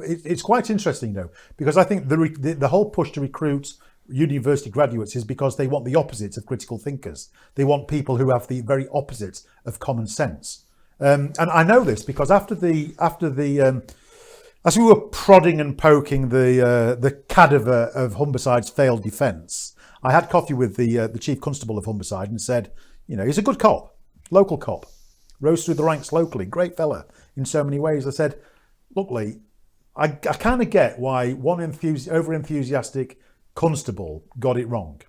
it's quite interesting though, because I think the whole push to recruit university graduates is because they want the opposite of critical thinkers. They want people who have the very opposite of common sense. And I know this because after the as we were prodding and poking the cadaver of Humberside's failed defence, I had coffee with the Chief Constable of Humberside and said, he's a good cop, local cop, rose through the ranks locally, great fella in so many ways. I said, look, Lee, I kind of get why one over-enthusiastic constable got it wrong.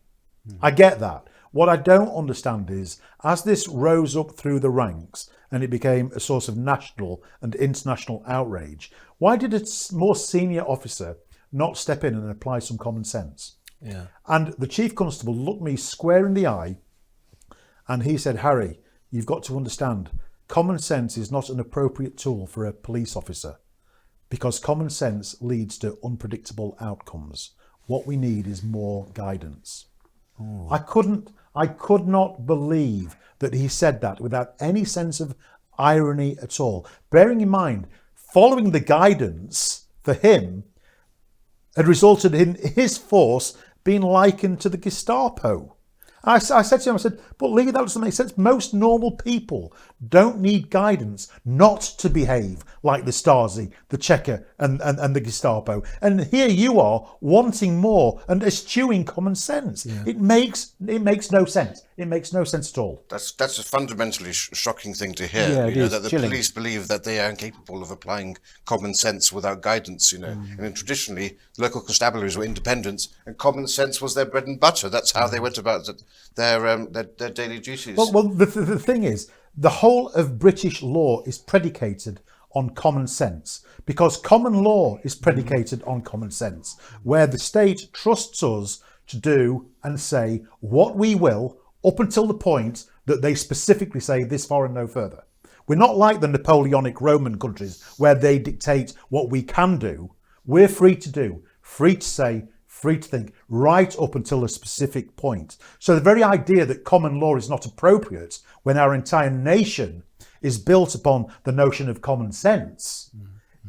I get that. What I don't understand is, as this rose up through the ranks and it became a source of national and international outrage, why did a more senior officer not step in and apply some common sense? Yeah. And the Chief Constable looked me square in the eye and he said, Harry, you've got to understand, common sense is not an appropriate tool for a police officer because common sense leads to unpredictable outcomes. What we need is more guidance. Ooh. I could not believe that he said that without any sense of irony at all. Bearing in mind, following the guidance for him had resulted in his force being likened to the Gestapo. I said to him, I said, but Lee, that doesn't make sense. Most normal people don't need guidance not to behave like the Stasi, the Cheka and the Gestapo. And here you are wanting more and eschewing common sense. Yeah. It makes no sense. It makes no sense at all. That's a fundamentally shocking thing to hear. Yeah, that the police believe that they are incapable of applying common sense without guidance. And then traditionally, local constabularies were independent, and common sense was their bread and butter. That's how they went about their daily duties. Well, the thing is, the whole of British law is predicated on common sense, because common law is predicated on common sense, where the state trusts us to do and say what we will up until the point that they specifically say this far and no further. We're not like the Napoleonic Roman countries where they dictate what we can do. We're free to do, free to say, free to think, right up until a specific point. So the very idea that common law is not appropriate when our entire nation is built upon the notion of common sense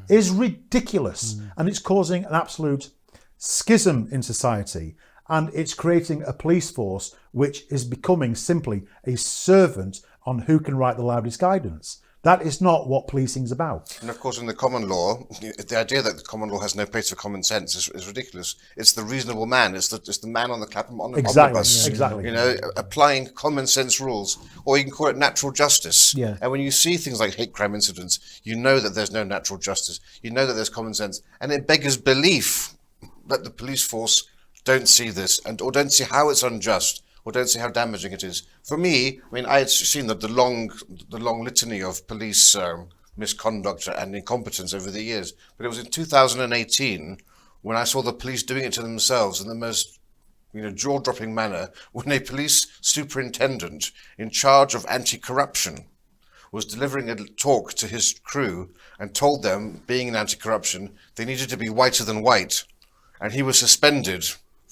is ridiculous. And it's causing an absolute schism in society. And it's creating a police force which is becoming simply a servant on who can write the loudest guidance. That is not what policing is about. And of course, in the common law, the idea that the common law has no place for common sense is ridiculous. It's the reasonable man. It's the man on the Clapham omnibus. Exactly. Applying common sense rules, or you can call it natural justice. Yeah. And when you see things like hate crime incidents, you know that there's no natural justice. You know that there's common sense, and it beggars belief that the police force don't see this or don't see how it's unjust, or don't see how damaging it is. For me, I had seen the long litany of police misconduct and incompetence over the years, but it was in 2018 when I saw the police doing it to themselves in the most jaw-dropping manner, when a police superintendent in charge of anti-corruption was delivering a talk to his crew and told them, being in anti-corruption, they needed to be whiter than white, and he was suspended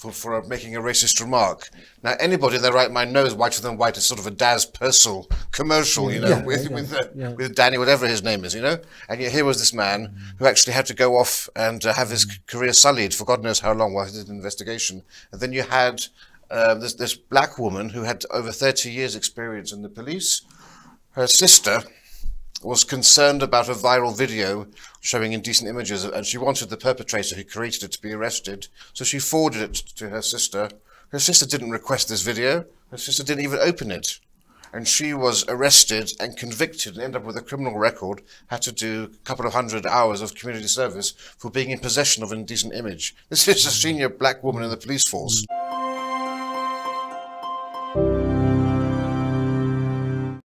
for making a racist remark. Now, anybody in their right mind knows whiter than white is sort of a Daz Purcell commercial, with Danny, whatever his name is, And yet here was this man who actually had to go off and have his career sullied for God knows how long while he did an investigation. And then you had this black woman who had over 30 years experience in the police. Her sister was concerned about a viral video showing indecent images, and she wanted the perpetrator who created it to be arrested. So she forwarded it to her sister. Her sister didn't request this video. Her sister didn't even open it. And she was arrested and convicted and ended up with a criminal record, had to do a couple of 100 hours of community service for being in possession of an indecent image. This is a senior black woman in the police force.